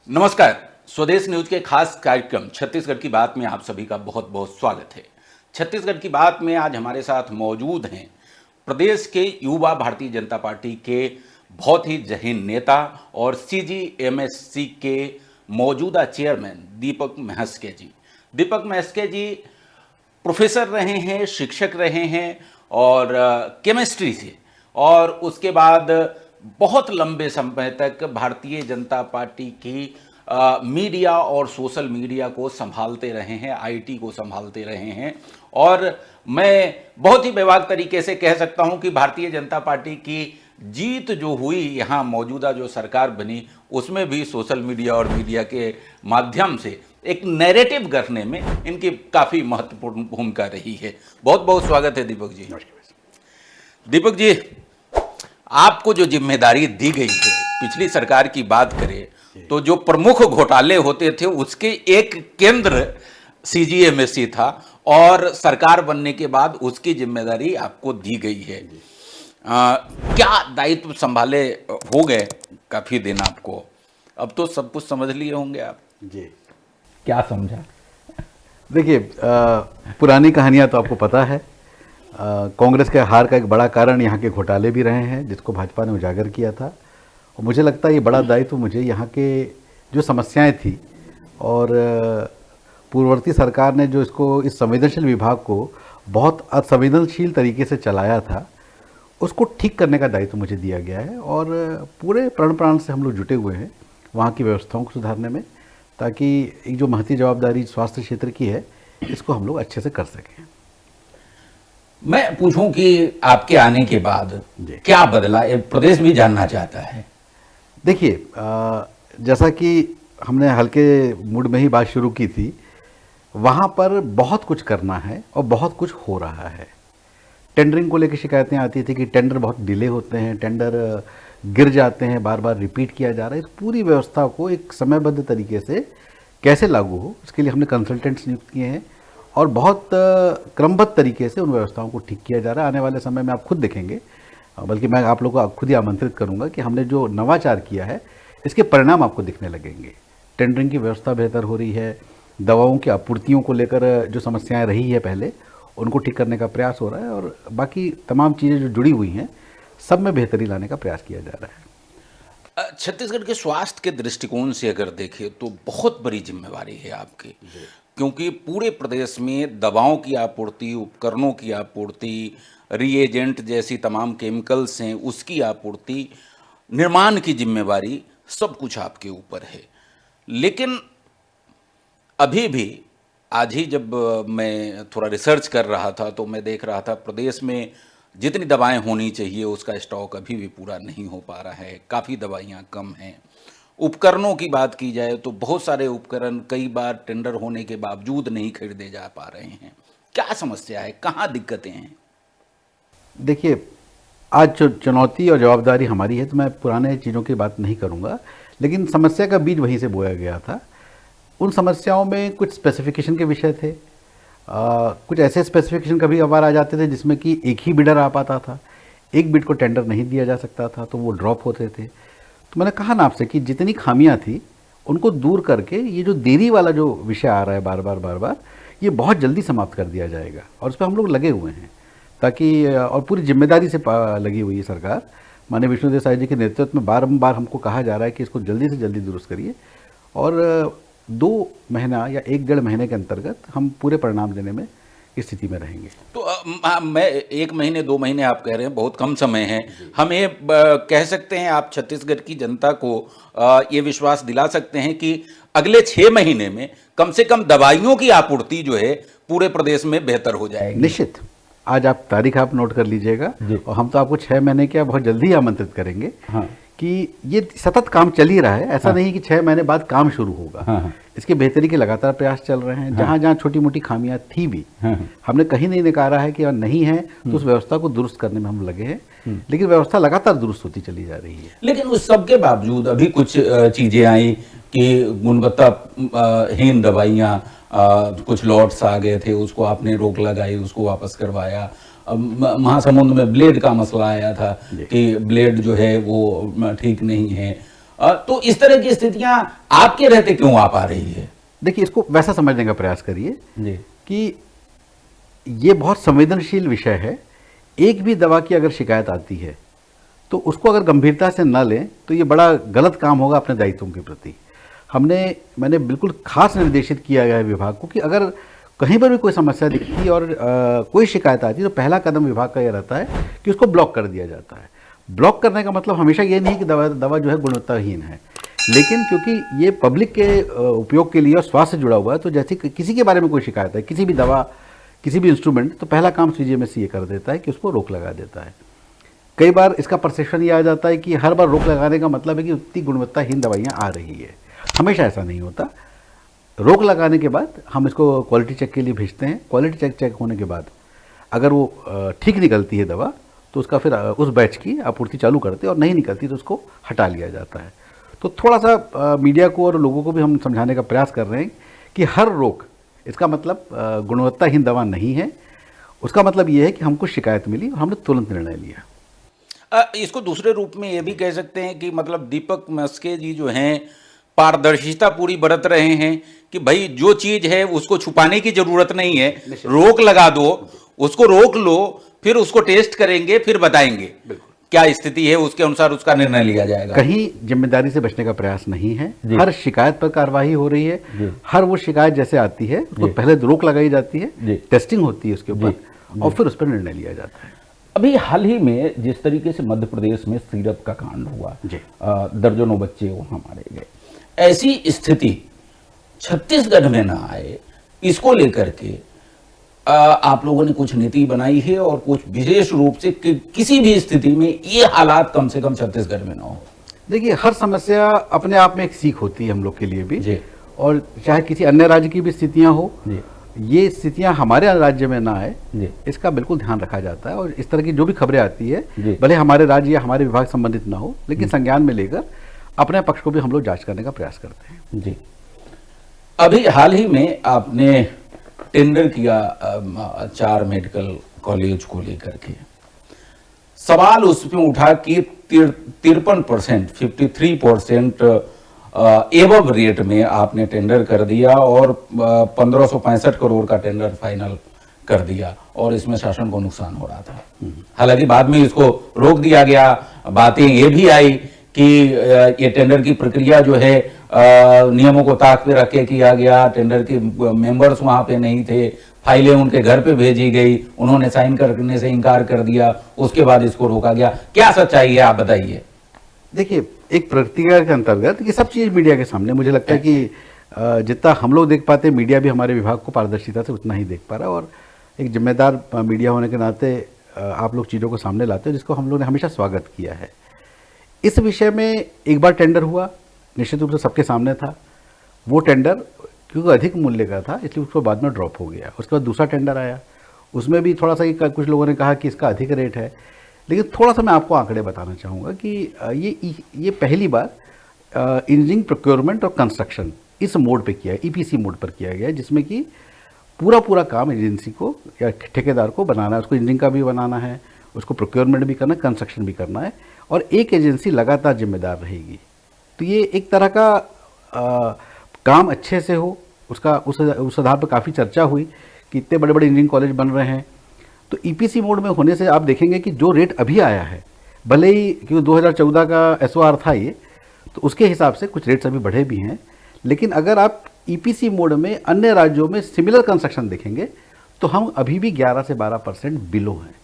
नमस्कार। स्वदेश न्यूज के खास कार्यक्रम छत्तीसगढ़ की बात में आप सभी का बहुत बहुत स्वागत है। छत्तीसगढ़ की बात में आज हमारे साथ मौजूद हैं प्रदेश के युवा भारतीय जनता पार्टी के बहुत ही जहीन नेता और CGMSC के मौजूदा चेयरमैन दीपक महस्के जी। दीपक महस्के जी प्रोफेसर रहे हैं, शिक्षक रहे हैं और केमिस्ट्री से, और उसके बाद बहुत लंबे समय तक भारतीय जनता पार्टी की मीडिया और सोशल मीडिया को संभालते रहे हैं, IT को संभालते रहे हैं। और मैं बहुत ही बेबाक तरीके से कह सकता हूं कि भारतीय जनता पार्टी की जीत जो हुई, यहाँ मौजूदा जो सरकार बनी, उसमें भी सोशल मीडिया और मीडिया के माध्यम से एक नैरेटिव गढ़ने में इनकी काफ़ी महत्वपूर्ण भूमिका रही है। बहुत बहुत स्वागत है दीपक जी। दीपक जी, आपको जो जिम्मेदारी दी गई है, पिछली सरकार की बात करें तो जो प्रमुख घोटाले होते थे उसके एक केंद्र CGMSC था, और सरकार बनने के बाद उसकी जिम्मेदारी आपको दी गई है। क्या दायित्व संभाले हो गए काफी दिन आपको, अब तो सब कुछ समझ लिए होंगे आप जी। क्या समझा? देखिए, पुरानी कहानियां तो आपको पता है। कांग्रेस के हार का एक बड़ा कारण यहाँ के घोटाले भी रहे हैं, जिसको भाजपा ने उजागर किया था। और मुझे लगता है ये बड़ा दायित्व मुझे यहाँ के जो समस्याएं थी, और पूर्ववर्ती सरकार ने जो इस संवेदनशील विभाग को बहुत असंवेदनशील तरीके से चलाया था, उसको ठीक करने का दायित्व मुझे दिया गया है। और पूरे प्रण प्राण से हम लोग जुटे हुए हैं वहाँ की व्यवस्थाओं को सुधारने में, ताकि एक जो महती जवाबदारी स्वास्थ्य क्षेत्र की है, इसको हम लोग अच्छे से कर सकें। मैं पूछूं कि आपके आने के बाद क्या बदला, प्रदेश भी जानना चाहता है। देखिए, जैसा कि हमने हल्के मूड में ही बात शुरू की थी, वहाँ पर बहुत कुछ करना है और बहुत कुछ हो रहा है। टेंडरिंग को लेकर शिकायतें आती थी कि टेंडर बहुत डिले होते हैं, टेंडर गिर जाते हैं, बार बार रिपीट किया जा रहा है। इस पूरी व्यवस्था को एक समयबद्ध तरीके से कैसे लागू हो, इसके लिए हमने कंसल्टेंट्स नियुक्त किए हैं, और बहुत क्रमबद्ध तरीके से उन व्यवस्थाओं को ठीक किया जा रहा है। आने वाले समय में आप खुद देखेंगे, बल्कि मैं आप लोगों को खुद ही आमंत्रित करूंगा कि हमने जो नवाचार किया है, इसके परिणाम आपको दिखने लगेंगे। टेंडरिंग की व्यवस्था बेहतर हो रही है, दवाओं की आपूर्तियों को लेकर जो समस्याएं रही है पहले, उनको ठीक करने का प्रयास हो रहा है, और बाकी तमाम चीज़ें जो जुड़ी हुई हैं, सब में बेहतरी लाने का प्रयास किया जा रहा है। छत्तीसगढ़ के स्वास्थ्य के दृष्टिकोण से अगर देखें तो बहुत बड़ी जिम्मेवारी है आपकी, क्योंकि पूरे प्रदेश में दवाओं की आपूर्ति, उपकरणों की आपूर्ति, रिएजेंट जैसी तमाम केमिकल्स हैं उसकी आपूर्ति, निर्माण की जिम्मेवारी, सब कुछ आपके ऊपर है। लेकिन अभी भी आज ही जब मैं थोड़ा रिसर्च कर रहा था तो मैं देख रहा था प्रदेश में जितनी दवाएं होनी चाहिए उसका स्टॉक अभी भी पूरा नहीं हो पा रहा है, काफ़ी दवाइयाँ कम हैं। उपकरणों की बात की जाए तो बहुत सारे उपकरण कई बार टेंडर होने के बावजूद नहीं खरीदे जा पा रहे हैं। क्या समस्या है, कहाँ दिक्कतें हैं? देखिए, आज चुनौती और जवाबदारी हमारी है, तो मैं पुराने चीज़ों की बात नहीं करूँगा, लेकिन समस्या का बीज वहीं से बोया गया था। उन समस्याओं में कुछ स्पेसिफिकेशन के विषय थे, कुछ ऐसे स्पेसिफिकेशन कभी कभार आ जाते थे जिसमें कि एक ही बिडर आ पाता था, एक बिड को टेंडर नहीं दिया जा सकता था, तो वो ड्रॉप होते थे। तो मैंने कहा ना आपसे कि जितनी खामियां थी उनको दूर करके ये जो देरी वाला जो विषय आ रहा है बार बार, ये बहुत जल्दी समाप्त कर दिया जाएगा, और उस पर हम लोग लगे हुए हैं, ताकि और पूरी जिम्मेदारी से लगी हुई है सरकार। माननीय विष्णुदेव साय जी के नेतृत्व में बारंबार हमको कहा जा रहा है कि इसको जल्दी से जल्दी दुरुस्त करिए, और 2 महीना या 1-1.5 महीने के अंतर्गत हम पूरे परिणाम देने में इस स्थिति में रहेंगे। तो मैं 1 महीने 2 महीने आप कह रहे हैं, बहुत कम समय है। हम ये कह सकते हैं, आप छत्तीसगढ़ की जनता को ये विश्वास दिला सकते हैं कि अगले 6 महीने में कम से कम दवाइयों की आपूर्ति जो है पूरे प्रदेश में बेहतर हो जाएगी? निश्चित। आज आप तारीख आप नोट कर लीजिएगा, और हम तो आपको 6 महीने क्या बहुत जल्दी आमंत्रित करेंगे। हाँ। कि ये सतत काम चल ही रहा है, ऐसा नहीं कि 6 महीने बाद काम शुरू होगा। हाँ। इसकी बेहतरी के लगातार प्रयास चल रहे हैं। जहाँ जहाँ छोटी मोटी खामियां थी भी, हमने कहीं नहीं नकारा है कि नहीं है, तो उस व्यवस्था को दुरुस्त करने में हम लगे हैं, लेकिन व्यवस्था लगातार दुरुस्त होती चली जा रही है। लेकिन उस सब के बावजूद अभी कुछ चीजें आई कि गुणवत्ताहीन दवाइयाँ, कुछ लॉट्स आ गए थे, उसको आपने रोक लगाई, उसको वापस करवाया। महासमुंद में ब्लेड का मसला आया था कि ब्लेड जो है वो ठीक नहीं है। तो इस तरह की स्थितियां आपके रहते क्यों आ पा रही है? देखिए, इसको वैसा समझने का प्रयास करिए जी। कि ये बहुत संवेदनशील विषय है। एक भी दवा की अगर शिकायत आती है तो उसको अगर गंभीरता से न लें तो ये बड़ा गलत काम होगा अपने दायित्वों के प्रति। मैंने बिल्कुल खास निर्देशित किया गया है विभाग को कि अगर कहीं पर भी कोई समस्या दिखती है और कोई शिकायत आती है तो पहला कदम विभाग का यह रहता है कि उसको ब्लॉक कर दिया जाता है। ब्लॉक करने का मतलब हमेशा ये नहीं कि दवा जो है गुणवत्ताहीन है, लेकिन क्योंकि ये पब्लिक के उपयोग के लिए और स्वास्थ्य से जुड़ा हुआ है, तो जैसे किसी के बारे में कोई शिकायत है, किसी भी दवा, किसी भी इंस्ट्रूमेंट, तो पहला काम सीजीएमएस ये कर देता है कि उसको रोक लगा देता है। कई बार इसका परसेप्शन ये आ जाता है कि हर बार रोक लगाने का मतलब है कि उतनी गुणवत्ताहीन दवाइयाँ आ रही है। हमेशा ऐसा नहीं होता। रोक लगाने के बाद हम इसको क्वालिटी चेक के लिए भेजते हैं। क्वालिटी चेक होने के बाद अगर वो ठीक निकलती है दवा तो उसका फिर उस बैच की आपूर्ति चालू करते हैं, और नहीं निकलती तो उसको हटा लिया जाता है। तो थोड़ा सा मीडिया को और लोगों को भी हम समझाने का प्रयास कर रहे हैं कि हर रोक, इसका मतलब गुणवत्ताहीन दवा नहीं है। उसका मतलब ये है कि हमको शिकायत मिली और हमने तुरंत निर्णय लिया। इसको दूसरे रूप में ये भी कह सकते हैं कि मतलब दीपक मस्के जी जो हैं पारदर्शिता पूरी बरत रहे हैं कि भाई जो चीज है उसको छुपाने की जरूरत नहीं है, रोक लगा दो, उसको रोक लो, फिर उसको टेस्ट करेंगे, फिर बताएंगे क्या स्थिति है, उसके अनुसार उसका निर्णय लिया जाएगा। कहीं जिम्मेदारी से बचने का प्रयास नहीं है। हर शिकायत पर कार्रवाई हो रही है। हर वो शिकायत जैसे आती है उसको पहले रोक लगाई जाती है, टेस्टिंग होती है उसके ऊपर, और फिर उस पर निर्णय लिया जाता है। अभी हाल ही में जिस तरीके से मध्य प्रदेश में सिरप का कांड हुआ, दर्जनों बच्चे वहां मारे गए, ऐसी स्थिति छत्तीसगढ़ में ना आए, इसको लेकर के आप लोगों ने कुछ नीति बनाई है और कुछ विशेष रूप से किसी भी स्थिति में ये हालात कम से कम छत्तीसगढ़ में ना हो। देखिए, हर समस्या अपने आप में एक सीख होती है हम लोग के लिए भी, और चाहे किसी अन्य राज्य की भी स्थितियां हो, ये स्थितियां हमारे राज्य में ना आए, इसका बिल्कुल ध्यान रखा जाता है। और इस तरह की जो भी खबरें आती है, भले हमारे राज्य या हमारे विभाग संबंधित ना हो, लेकिन संज्ञान में लेकर अपने पक्ष को भी हम लोग जांच करने का प्रयास करते हैं। जी। अभी हाल ही में आपने टेंडर किया 4 मेडिकल कॉलेज को लेकर के, सवाल उसमें उठा कि 53%, 53% एवब रेट में आपने टेंडर कर दिया और 1565 करोड़ का टेंडर फाइनल कर दिया, और इसमें शासन को नुकसान हो रहा था। हालांकि बाद में इसको रोक दिया गया। बातें ये भी आई कि ये टेंडर की प्रक्रिया जो है नियमों को ताक पे रख के किया गया, टेंडर के मेंबर्स वहां पे नहीं थे, फाइलें उनके घर पे भेजी गई, उन्होंने साइन करने से इनकार कर दिया, उसके बाद इसको रोका गया। क्या सच्चाई है, आप बताइए। देखिए, एक प्रक्रिया के अंतर्गत ये सब चीज़ मीडिया के सामने, मुझे लगता है कि जितना हम लोग देख पाते, मीडिया भी हमारे विभाग को पारदर्शिता से उतना ही देख पा रहा है। और एक जिम्मेदार मीडिया होने के नाते आप लोग चीज़ों को सामने लाते हो, जिसको हम लोग ने हमेशा स्वागत किया है। इस विषय में एक बार टेंडर हुआ, निश्चित रूप से सबके सामने था। वो टेंडर क्योंकि अधिक मूल्य का था, इसलिए उसको बाद में ड्रॉप हो गया। उसके बाद दूसरा टेंडर आया, उसमें भी थोड़ा सा कुछ लोगों ने कहा कि इसका अधिक रेट है। लेकिन थोड़ा सा मैं आपको आंकड़े बताना चाहूँगा कि ये पहली बार इंजीनियरिंग, प्रोक्योरमेंट और कंस्ट्रक्शन इस मोड पे किया है, ईपीसी मोड पर किया गया है, जिसमें कि पूरा काम एजेंसी को या ठेकेदार को बनाना है। उसको इंजीनियरिंग का भी बनाना है, उसको प्रोक्योरमेंट भी करना है, कंस्ट्रक्शन भी करना है, और एक एजेंसी लगातार जिम्मेदार रहेगी। तो ये एक तरह का काम अच्छे से हो, उसका उस आधार पर काफ़ी चर्चा हुई कि इतने बड़े बड़े इंजीनियरिंग कॉलेज बन रहे हैं। तो ईपीसी मोड में होने से आप देखेंगे कि जो रेट अभी आया है, भले ही क्योंकि 2014 का एसओआर था ये, तो उसके हिसाब से कुछ रेट्स अभी बढ़े भी हैं। लेकिन अगर आप ईपीसी मोड में अन्य राज्यों में सिमिलर कंस्ट्रक्शन देखेंगे तो हम अभी भी 11 से 12% बिलो हैं।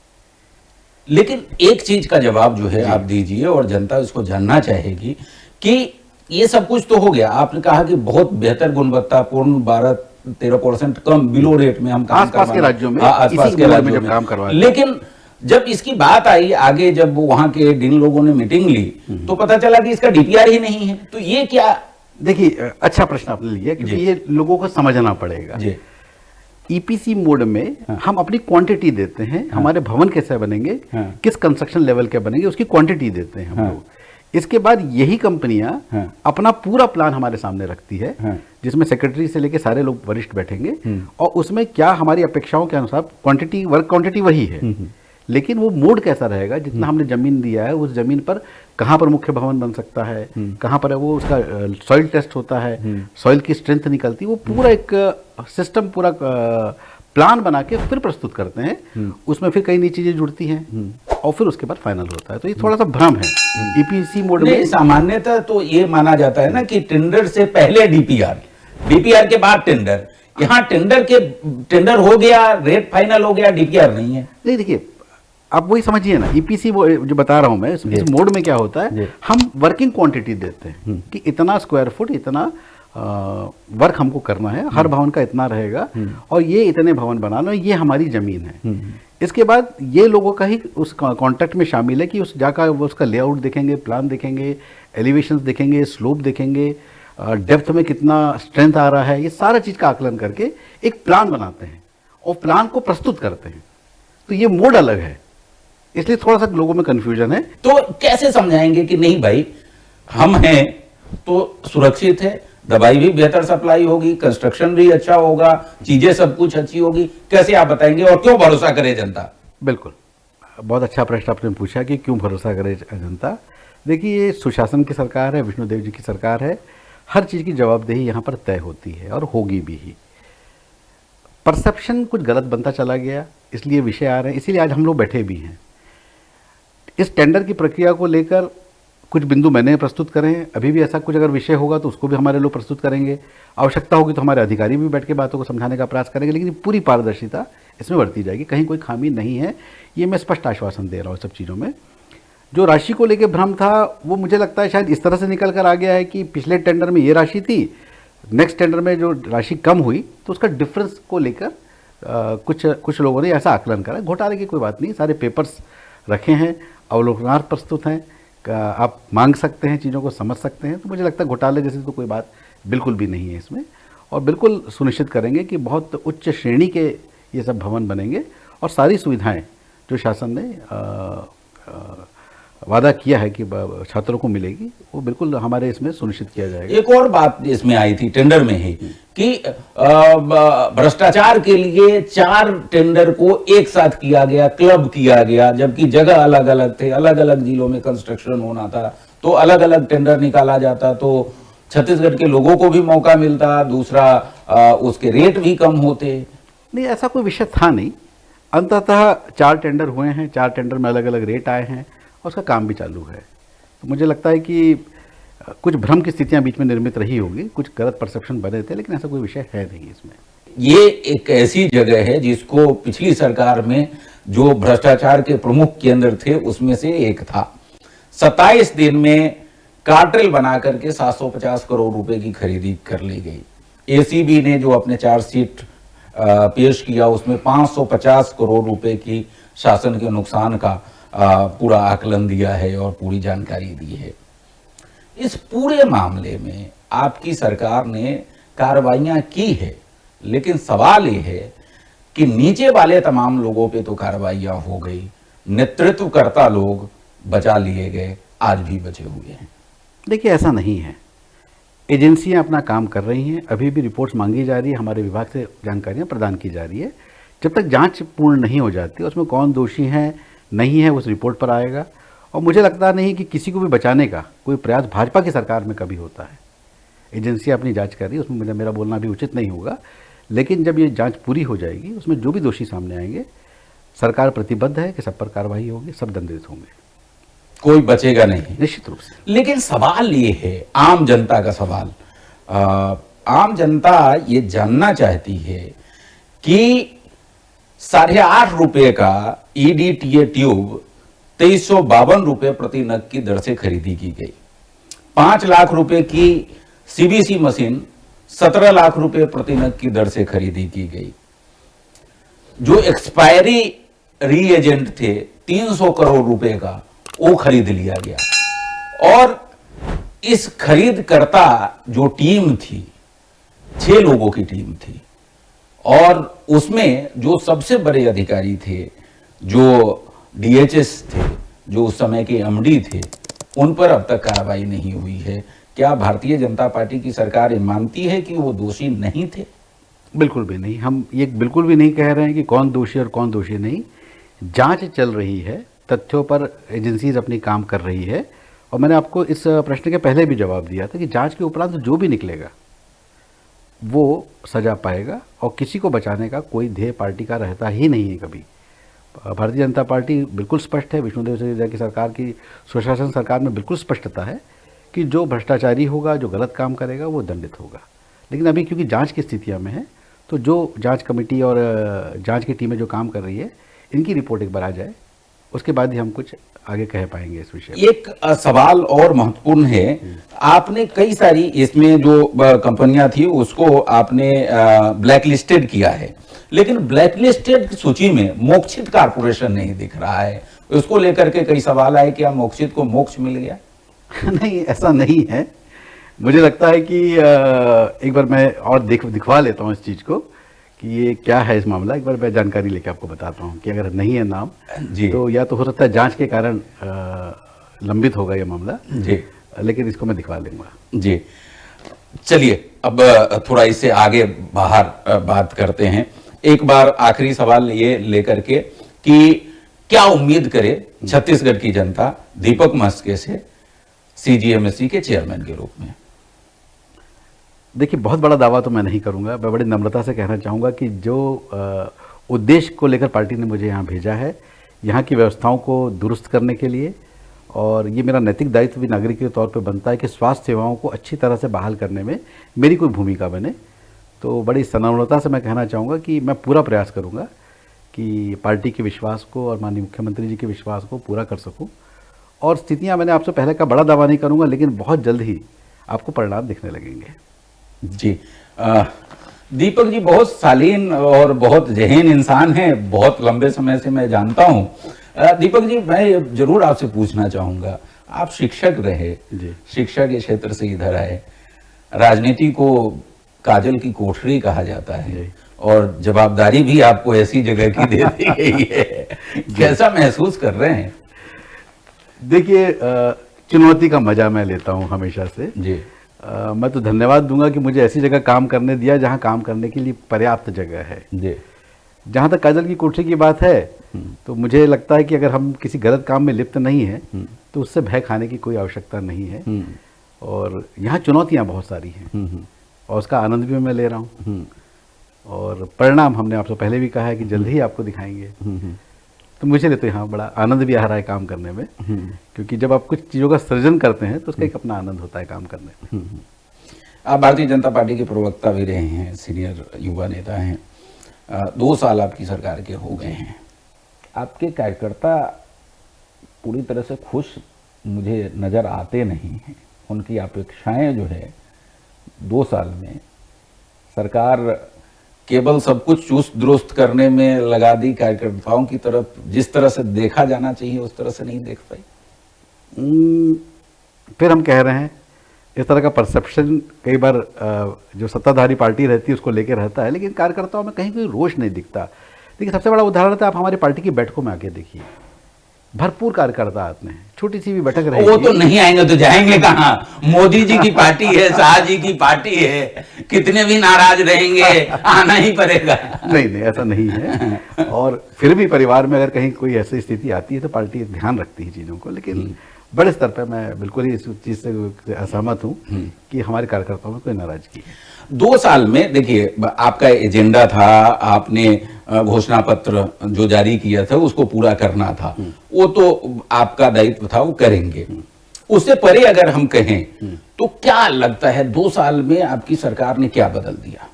लेकिन एक चीज का जवाब जो है आप दीजिए, और जनता इसको जानना चाहेगी कि ये सब कुछ तो हो गया, आपने कहा कि बहुत बेहतर गुणवत्तापूर्ण 12-13% कम बिलो रेट में हम काम आसपास के राज्यों में, आसपास के राज्यों में काम करवा। लेकिन जब इसकी बात आई आगे, जब वहां के जिन लोगों ने मीटिंग ली, तो पता चला कि इसका डीपीआर ही नहीं है। तो ये क्या? देखिए, अच्छा प्रश्न आपने लिया, क्योंकि ये लोगों को समझना पड़ेगा। ईपीसी मोड में हम अपनी क्वांटिटी देते हैं, हमारे भवन कैसे बनेंगे, किस कंस्ट्रक्शन लेवल के बनेंगे, उसकी क्वांटिटी देते हैं हम लोग। इसके बाद यही कंपनियां अपना पूरा प्लान हमारे सामने रखती है, जिसमें सेक्रेटरी से लेके सारे लोग वरिष्ठ बैठेंगे, और उसमें क्या हमारी अपेक्षाओं के अनुसार क्वांटिटी, वर्क क्वांटिटी वही है, लेकिन वो मोड कैसा रहेगा, जितना हमने जमीन दिया है उस जमीन पर कहाँ पर मुख्य भवन बन सकता है, कहाँ पर है वो, उसका सॉइल टेस्ट होता है, सॉइल की स्ट्रेंथ निकलती है, वो पूरा एक सिस्टम, पूरा प्लान बना के फिर प्रस्तुत करते हैं। उसमें फिर कई नई चीजें जुड़ती हैं और फिर उसके बाद फाइनल होता है। तो ये थोड़ा सा भ्रम है ईपीसी मोड में। सामान्यतः तो ये माना जाता है ना कि टेंडर से पहले डीपीआर, डीपीआर के बाद टेंडर। यहाँ टेंडर हो गया, रेट फाइनल हो गया, डीपीआर नहीं है। नहीं, देखिए आप वही समझिए ना, ईपीसी जो बता रहा हूं मैं, इस मोड में क्या होता है, हम वर्किंग क्वांटिटी देते हैं कि इतना स्क्वायर फुट, इतना वर्क हमको करना है, हर भवन का इतना रहेगा और ये इतने भवन बनाना है, ये हमारी जमीन है। इसके बाद ये लोगों का ही उस कॉन्ट्रैक्ट में शामिल है कि उस जाकर वो उसका लेआउट देखेंगे, प्लान देखेंगे, एलिवेशंस देखेंगे, स्लोप देखेंगे, डेप्थ में कितना स्ट्रेंथ आ रहा है, ये सारा चीज का आकलन करके एक प्लान बनाते हैं और प्लान को प्रस्तुत करते हैं। तो ये मोड अलग है, इसलिए थोड़ा सा लोगों में कंफ्यूजन है। तो कैसे समझाएंगे कि नहीं भाई, हम हैं तो सुरक्षित है, दवाई भी बेहतर सप्लाई होगी, कंस्ट्रक्शन भी अच्छा होगा, चीजें सब कुछ अच्छी होगी, कैसे आप बताएंगे और क्यों भरोसा करे जनता? बिल्कुल, बहुत अच्छा प्रश्न आपने पूछा कि क्यों भरोसा करे जनता। देखिए, ये सुशासन की सरकार है, विष्णुदेव जी की सरकार है, हर चीज़ की जवाबदेही यहाँ पर तय होती है और होगी भी ही। परसेप्शन कुछ गलत बनता चला गया, इसलिए विषय आ रहे हैं, इसीलिए आज हम लोग बैठे भी हैं। इस टेंडर की प्रक्रिया को लेकर कुछ बिंदु मैंने प्रस्तुत करे हैं, अभी भी ऐसा कुछ अगर विषय होगा तो उसको भी हमारे लोग प्रस्तुत करेंगे, आवश्यकता होगी तो हमारे अधिकारी भी बैठ के बातों को समझाने का प्रयास करेंगे, लेकिन पूरी पारदर्शिता इसमें बरती जाएगी, कहीं कोई खामी नहीं है, ये मैं स्पष्ट आश्वासन दे रहा हूँ सब चीज़ों में। जो राशि को लेकर भ्रम था वो मुझे लगता है शायद इस तरह से निकल कर आ गया है कि पिछले टेंडर में ये राशि थी, नेक्स्ट टेंडर में जो राशि कम हुई तो उसका डिफरेंस को लेकर कुछ लोगों ने ऐसा आकलन करा। घोटाले की कोई बात नहीं, सारे पेपर्स रखे हैं, अवलोकनार्थ प्रस्तुत हैं, आप मांग सकते हैं, चीज़ों को समझ सकते हैं। तो मुझे लगता है घोटाले जैसी तो कोई बात बिल्कुल भी नहीं है इसमें, और बिल्कुल सुनिश्चित करेंगे कि बहुत उच्च श्रेणी के ये सब भवन बनेंगे और सारी सुविधाएं जो शासन ने वादा किया है कि छात्रों को मिलेगी, वो बिल्कुल हमारे इसमें सुनिश्चित किया जाएगा। एक और बात इसमें आई थी टेंडर में ही कि भ्रष्टाचार के लिए 4 टेंडर को एक साथ किया गया, क्लब किया गया, जबकि जगह अलग अलग थे, अलग अलग जिलों में कंस्ट्रक्शन होना था, तो अलग अलग टेंडर निकाला जाता तो छत्तीसगढ़ के लोगों को भी मौका मिलता, दूसरा उसके रेट भी कम होते। नहीं, ऐसा कोई विषय था नहीं। अंततः 4 टेंडर हुए हैं, 4 टेंडर में अलग अलग रेट आए हैं और उसका काम भी चालू है। तो मुझे लगता है कि कुछ भ्रम की स्थितियां बीच में निर्मित रही होगी, कुछ गलत परसेप्शन बने थे, लेकिन ऐसा कोई विषय है नहीं इसमें। ये एक ऐसी जगह है जिसको पिछली सरकार में जो भ्रष्टाचार के प्रमुख केंद्र थे उसमें से एक था। 27 दिन में कार्टेल बना करके 750 करोड़ रुपए की खरीदी कर ली गई। एसीबी ने जो अपने चार्जशीट पेश किया उसमें 550 करोड़ रुपए की शासन के नुकसान का पूरा आकलन दिया है और पूरी जानकारी दी है। इस पूरे मामले में आपकी सरकार ने कार्रवाइयां की है, लेकिन सवाल ये है कि नीचे वाले तमाम लोगों पे तो कार्रवाइयां हो गई, नेतृत्वकर्ता लोग बचा लिए गए, आज भी बचे हुए हैं। देखिए, ऐसा नहीं है, एजेंसियां अपना काम कर रही हैं, अभी भी रिपोर्ट्स मांगी जा रही है, हमारे विभाग से जानकारियां प्रदान की जा रही है। जब तक जांच पूर्ण नहीं हो जाती, उसमें कौन दोषी है नहीं है उस रिपोर्ट पर आएगा। और मुझे लगता नहीं कि किसी को भी बचाने का कोई प्रयास भाजपा की सरकार में कभी होता है। एजेंसियां अपनी जांच कर रही है, उसमें मेरा बोलना भी उचित नहीं होगा, लेकिन जब ये जांच पूरी हो जाएगी, उसमें जो भी दोषी सामने आएंगे, सरकार प्रतिबद्ध है कि सब पर कार्रवाई होगी, सब दंडित होंगे, कोई बचेगा नहीं, निश्चित रूप से। लेकिन सवाल ये है, आम जनता का सवाल, आम जनता ये जानना चाहती है कि 8.5 रुपए का EDTA ट्यूब 2352 रुपए प्रति नग की दर से खरीदी की गई। 5 लाख रुपए की CBC मशीन 17 लाख रुपए प्रति नग की दर से खरीदी की गई। जो एक्सपायरी रीएजेंट थे 300 करोड़ रुपए का, वो खरीद लिया गया। और इस खरीदकर्ता जो टीम थी, 6 लोगों की टीम थी, और उसमें जो सबसे बड़े अधिकारी थे, जो DHS थे, जो उस समय के MD थे, उन पर अब तक कार्रवाई नहीं हुई है। क्या भारतीय जनता पार्टी की सरकार ये मानती है कि वो दोषी नहीं थे? बिल्कुल भी नहीं, हम ये बिल्कुल भी नहीं कह रहे हैं कि कौन दोषी और कौन दोषी नहीं। जांच चल रही है, तथ्यों पर एजेंसीज अपनी काम कर रही है, और मैंने आपको इस प्रश्न के पहले भी जवाब दिया था कि जांच के उपरांत जो भी निकलेगा वो सजा पाएगा, और किसी को बचाने का कोई ध्येय पार्टी का रहता ही नहीं है कभी। भारतीय जनता पार्टी बिल्कुल स्पष्ट है, विष्णुदेव साय की सरकार की सुशासन सरकार में बिल्कुल स्पष्टता है कि जो भ्रष्टाचारी होगा, जो गलत काम करेगा, वो दंडित होगा। लेकिन अभी क्योंकि जांच की स्थितियां में है, तो जो जांच कमेटी और जांच की टीमें जो काम कर रही है, इनकी रिपोर्ट एक बार आ जाए, उसके बाद ही हम कुछ आगे कह पाएंगे इस विषय में। एक सवाल और महत्वपूर्ण है, आपने कई सारी इसमें जो कंपनियां थी उसको आपने ब्लैक लिस्टेड किया है, लेकिन ब्लैक लिस्टेड की सूची में मोक्षित कारपोरेशन नहीं दिख रहा है। उसको लेकर के कई सवाल आए, क्या मोक्षित को मोक्ष मिल गया? नहीं, ऐसा नहीं है। मुझे लगता है कि एक बार मैं और दिखवा लेता हूँ इस चीज़ को कि ये क्या है इस मामला। एक बार मैं जानकारी लेके आपको बताता हूँ कि अगर नहीं है नाम जी, तो या तो हो सकता है जांच के कारण लंबित होगा ये मामला जी, लेकिन इसको मैं दिखवा लूंगा। जी। चलिए अब थोड़ा इससे आगे बाहर बात करते हैं। एक बार आखिरी सवाल ये लेकर के कि क्या उम्मीद करे छत्तीसगढ़ की जनता दीपक मस्के से सीजीएमएससी के चेयरमैन के रूप में? देखिए, बहुत बड़ा दावा तो मैं नहीं करूंगा। मैं बड़ी नम्रता से कहना चाहूँगा कि जो उद्देश्य को लेकर पार्टी ने मुझे यहाँ भेजा है, यहाँ की व्यवस्थाओं को दुरुस्त करने के लिए, और ये मेरा नैतिक दायित्व भी नागरिक के तौर पे बनता है कि स्वास्थ्य सेवाओं को अच्छी तरह से बहाल करने में मेरी कोई भूमिका बने। तो बड़ी सनम्रता से मैं कहना चाहूँगा कि मैं पूरा प्रयास करूँगा कि पार्टी के विश्वास को और माननीय मुख्यमंत्री जी के विश्वास को पूरा कर सकूँ। और स्थितियाँ, मैंने आपसे पहले का बड़ा दावा नहीं करूँगा, लेकिन बहुत जल्द ही आपको परिणाम दिखने लगेंगे। जी, दीपक जी बहुत शालीन और बहुत ज़हीन इंसान हैं, बहुत लंबे समय से मैं जानता हूं। दीपक जी, मैं जरूर आपसे पूछना चाहूंगा, आप शिक्षक रहे, शिक्षा के क्षेत्र से इधर आए, राजनीति को काजल की कोठरी कहा जाता है और जवाबदारी भी आपको ऐसी जगह की दे दी गई है, कैसा महसूस कर रहे हैं? देखिए, चुनौती का मजा मैं लेता हूं हमेशा से जी। मैं तो धन्यवाद दूंगा कि मुझे ऐसी जगह काम करने दिया जहां काम करने के लिए पर्याप्त जगह है जी। जहां तक काजल की कोठरी की बात है, तो मुझे लगता है कि अगर हम किसी गलत काम में लिप्त नहीं है तो उससे भय खाने की कोई आवश्यकता नहीं है। और यहाँ चुनौतियाँ बहुत सारी हैं और उसका आनंद भी मैं ले रहा हूँ, और परिणाम हमने आपसे पहले भी कहा है कि जल्द ही आपको दिखाएंगे। तो मुझे लिए तो यहाँ बड़ा आनंद भी आ रहा है काम करने में, क्योंकि जब आप कुछ चीज़ों का सृजन करते हैं तो उसका एक अपना आनंद होता है काम करने में। आप भारतीय जनता पार्टी के प्रवक्ता भी रहे हैं, सीनियर युवा नेता हैं, 2 साल आपकी सरकार के हो गए हैं। आपके कार्यकर्ता पूरी तरह से खुश मुझे नज़र आते नहीं हैं। उनकी अपेक्षाएं जो है 2 साल में सरकार केवल सब कुछ चुस्त दुरुस्त करने में लगा दी, कार्यकर्ताओं की तरफ जिस तरह से देखा जाना चाहिए उस तरह से नहीं देख पाई। फिर हम कह रहे हैं, इस तरह का परसेप्शन कई बार जो सत्ताधारी पार्टी रहती है उसको लेकर रहता है, लेकिन कार्यकर्ताओं में कहीं कोई रोष नहीं दिखता। देखिए, सबसे बड़ा उदाहरण है, आप हमारी पार्टी की बैठकों में आके देखिए, भरपूर कार्यकर्ता आते हैं, छोटी सी भी बैठक रहेगी। वो तो नहीं आएंगे तो जाएंगे कहाँ? मोदी जी की पार्टी है, शाह जी की पार्टी है, कितने भी नाराज रहेंगे आना ही पड़ेगा। नहीं, ऐसा नहीं है। और फिर भी परिवार में अगर कहीं कोई ऐसी स्थिति आती है तो पार्टी ध्यान रखती है चीज़ों को, लेकिन बड़े स्तर पर मैं बिल्कुल ही इस चीज़ से असहमत हूँ कि हमारे कार्यकर्ताओं में कोई नाराजगी है। 2 साल में देखिए, आपका एजेंडा था, आपने घोषणा पत्र जो जारी किया था उसको पूरा करना था, वो तो आपका दायित्व था, वो करेंगे। उससे परे अगर हम कहें तो क्या लगता है 2 साल में आपकी सरकार ने क्या बदल दिया?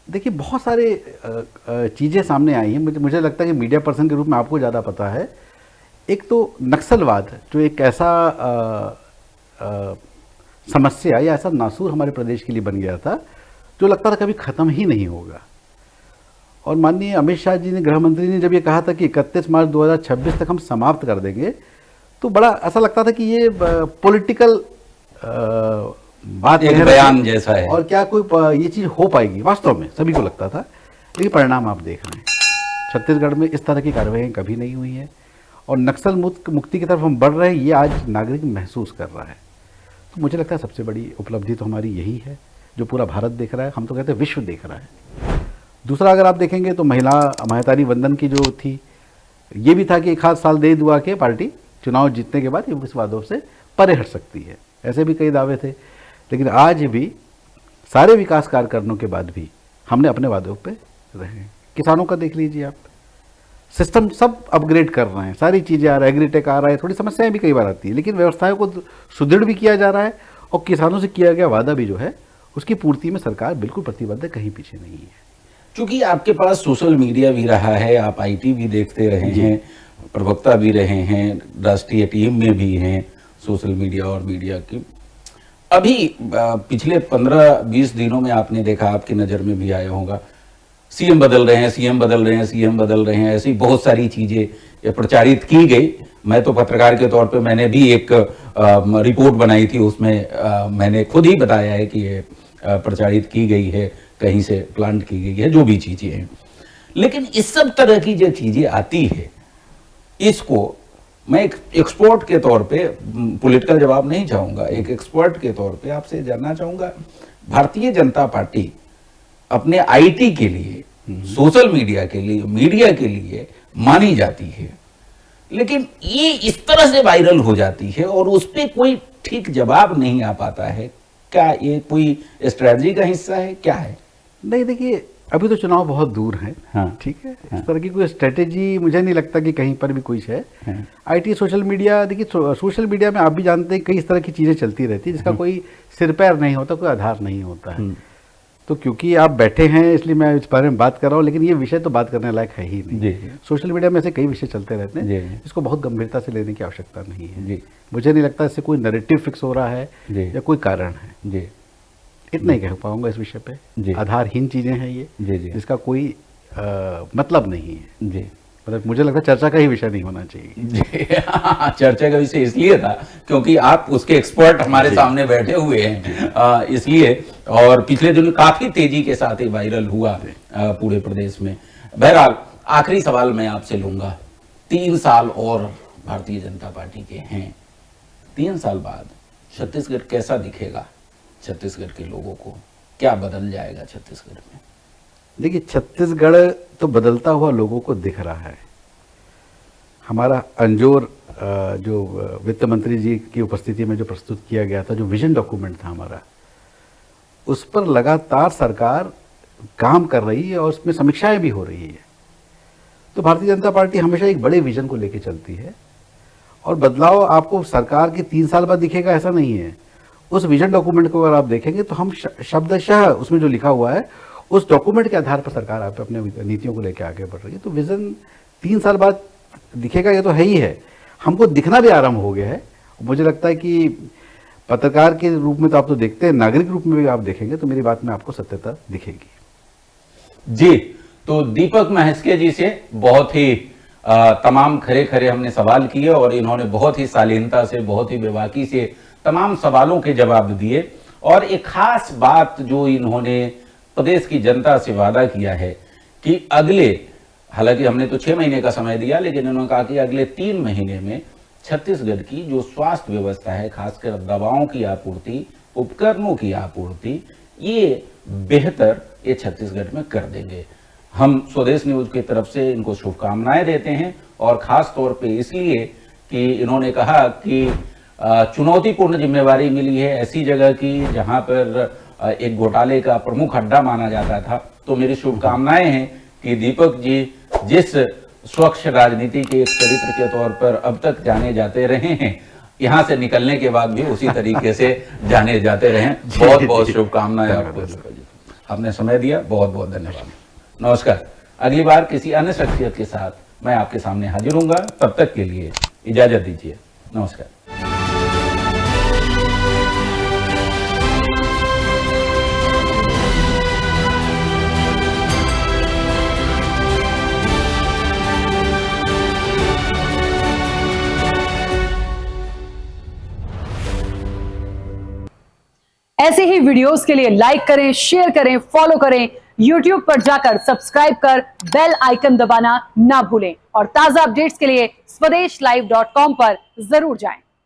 देखिए, बहुत सारे चीज़ें सामने आई हैं। मुझे लगता है कि मीडिया पर्सन के रूप में आपको ज़्यादा पता है। एक तो नक्सलवाद, जो एक ऐसा समस्या या ऐसा नासूर हमारे प्रदेश के लिए बन गया था जो लगता था कभी ख़त्म ही नहीं होगा। और माननीय अमित शाह जी ने, गृह मंत्री ने, जब ये कहा था कि 31 मार्च 2026 तक हम समाप्त कर देंगे, तो बड़ा ऐसा लगता था कि ये पॉलिटिकल बात एक बयान जैसा है और क्या कोई ये चीज़ हो पाएगी। वास्तव में सभी को लगता था, लेकिन परिणाम आप देख रहे हैं, छत्तीसगढ़ में इस तरह की कार्रवाई कभी नहीं हुई है और नक्सल मुक्ति की तरफ हम बढ़ रहे हैं, ये आज नागरिक महसूस कर रहा है। तो मुझे लगता है सबसे बड़ी उपलब्धि तो हमारी यही है, जो पूरा भारत देख रहा है, हम तो कहते हैं विश्व देख रहा है। दूसरा अगर आप देखेंगे तो महिला महतारी वंदन की जो थी, ये भी था कि एक हाथ साल दे दुआ के पार्टी चुनाव जीतने के बाद ये इस वादों से परे हट सकती है। ऐसे भी कई दावे थे, लेकिन आज भी सारे विकास कार्य करने के बाद भी हमने अपने वादों पे रहे हैं। किसानों का देख लीजिए आप, सिस्टम सब अपग्रेड कर रहे हैं, सारी चीज़ें आ रही है, एग्रीटेक आ रहा है, थोड़ी समस्याएं भी कई बार आती है, लेकिन व्यवस्थाओं को सुदृढ़ भी किया जा रहा है और किसानों से किया गया वादा भी जो है उसकी पूर्ति में सरकार बिल्कुल प्रतिबद्ध है, कहीं पीछे नहीं है। क्योंकि आपके पास सोशल मीडिया भी रहा है, आप आईटी भी देखते रहे हैं, प्रवक्ता भी रहे हैं, राष्ट्रीय टीम में भी हैं सोशल मीडिया और मीडिया की। अभी पिछले 15-20 दिनों में आपने देखा, आपकी नज़र में भी आया होगा, सीएम बदल रहे हैं, सीएम बदल रहे हैं, सीएम बदल रहे हैं, ऐसी बहुत सारी चीज़ें प्रचारित की गई। मैं तो पत्रकार के तौर पे मैंने भी एक रिपोर्ट बनाई थी, उसमें मैंने खुद ही बताया है कि ये प्रचारित की गई है, कहीं से प्लांट की गई है, जो भी चीज़ें हैं। लेकिन इस सब तरह की जो चीज़ें आती है, इसको मैं एक एक्सपर्ट के तौर पे पॉलिटिकल जवाब नहीं चाहूँगा, एक एक्सपर्ट के तौर पे आपसे जानना चाहूँगा, भारतीय जनता पार्टी अपने आईटी के लिए, सोशल मीडिया के लिए, मीडिया के लिए मानी जाती है, लेकिन ये इस तरह से वायरल हो जाती है और उस पर कोई ठीक जवाब नहीं आ पाता है। क्या ये कोई स्ट्रेटजी का हिस्सा है, क्या है? नहीं, देखिए अभी तो चुनाव बहुत दूर है। हाँ, ठीक है। हाँ, इस तरह की कोई स्ट्रेटेजी मुझे नहीं लगता कि कहीं पर भी कोई है। हाँ, आईटी, सोशल मीडिया, देखिए सोशल मीडिया में आप भी जानते हैं कई इस तरह की चीज़ें चलती रहती है जिसका कोई सिर पैर नहीं होता, कोई आधार नहीं होता है। तो क्योंकि आप बैठे हैं इसलिए मैं इस बारे में बात कर रहा हूँ, लेकिन ये विषय तो बात करने लायक है ही नहीं। जी, सोशल मीडिया में ऐसे कई विषय चलते रहते हैं, जी, इसको बहुत गंभीरता से लेने की आवश्यकता नहीं है। जी, मुझे नहीं लगता इससे कोई नैरेटिव फिक्स हो रहा है जी, या कोई कारण है। जी, इतना ही कह पाऊंगा इस विषय जी। पे। आधारहीन चीज़ें हैं ये, जी, जी, जिसका कोई मतलब नहीं है। जी, मतलब मुझे लगता है चर्चा का ही विषय नहीं होना चाहिए। जी। चर्चा का विषय इसलिए था क्योंकि आप उसके एक्सपर्ट हमारे सामने बैठे हुए हैं, इसलिए। और पिछले दिनों काफी तेजी के साथ ये वायरल हुआ पूरे प्रदेश में। बहरहाल आखिरी सवाल मैं आपसे लूंगा, 3 साल और भारतीय जनता पार्टी के हैं, 3 साल बाद छत्तीसगढ़ कैसा दिखेगा? छत्तीसगढ़ के लोगों को क्या बदल जाएगा छत्तीसगढ़ में? देखिए, छत्तीसगढ़ तो बदलता हुआ लोगों को दिख रहा है। हमारा अंजोर जो वित्त मंत्री जी की उपस्थिति में जो प्रस्तुत किया गया था, जो विजन डॉक्यूमेंट था हमारा, उस पर लगातार सरकार काम कर रही है और उसमें समीक्षाएं भी हो रही है। तो भारतीय जनता पार्टी हमेशा एक बड़े विजन को लेकर चलती है और बदलाव आपको सरकार के 3 साल बाद दिखेगा ऐसा नहीं है। उस विजन डॉक्यूमेंट को अगर आप देखेंगे तो हम शब्दशः उसमें जो लिखा हुआ है उस डॉक्यूमेंट के आधार पर सरकार आप अपने नीतियों को लेकर आगे बढ़ रही है। तो विजन 3 साल बाद दिखेगा, ये तो है ही है, हमको दिखना भी आरंभ हो गया है। मुझे लगता है कि पत्रकार के रूप में तो आप तो देखते हैं, नागरिक रूप में भी आप देखेंगे तो मेरी बात में आपको सत्यता दिखेगी। जी, तो दीपक महस्के जी से बहुत ही तमाम खरे खरे हमने सवाल किए और इन्होंने बहुत ही शालीनता से, बहुत ही बेबाकी से तमाम सवालों के जवाब दिए। और एक खास बात जो इन्होंने प्रदेश की जनता से वादा किया है कि अगले, हालांकि हमने तो 6 महीने का समय दिया, लेकिन उन्होंने कहा कि अगले 3 महीने में छत्तीसगढ़ की जो स्वास्थ्य व्यवस्था है, खासकर दवाओं की आपूर्ति, उपकरणों की आपूर्ति, ये बेहतर ये छत्तीसगढ़ में कर देंगे। हम स्वदेश न्यूज की तरफ से इनको शुभकामनाएं देते हैं और खास तौर पे इसलिए कि इन्होंने कहा कि चुनौतीपूर्ण जिम्मेवारी मिली है ऐसी जगह की जहां पर एक घोटाले का प्रमुख अड्डा माना जाता था। तो मेरी शुभकामनाएं हैं कि दीपक जी जिस स्वच्छ राजनीति के एक चरित्र के तौर पर अब तक जाने जाते रहे हैं, यहाँ से निकलने के बाद भी उसी तरीके से जाने जाते रहे। बहुत बहुत शुभकामनाएं आपको, आपने समय दिया, बहुत बहुत धन्यवाद। नमस्कार। अगली बार किसी अन्य शख्सियत के साथ मैं आपके सामने हाजिर होऊंगा, तब तक के लिए इजाजत दीजिए। नमस्कार। ऐसे ही वीडियोस के लिए लाइक करें, शेयर करें, फॉलो करें। YouTube पर जाकर सब्सक्राइब कर बेल आइकन दबाना ना भूलें और ताजा अपडेट्स के लिए swedeshlive.com पर जरूर जाएं।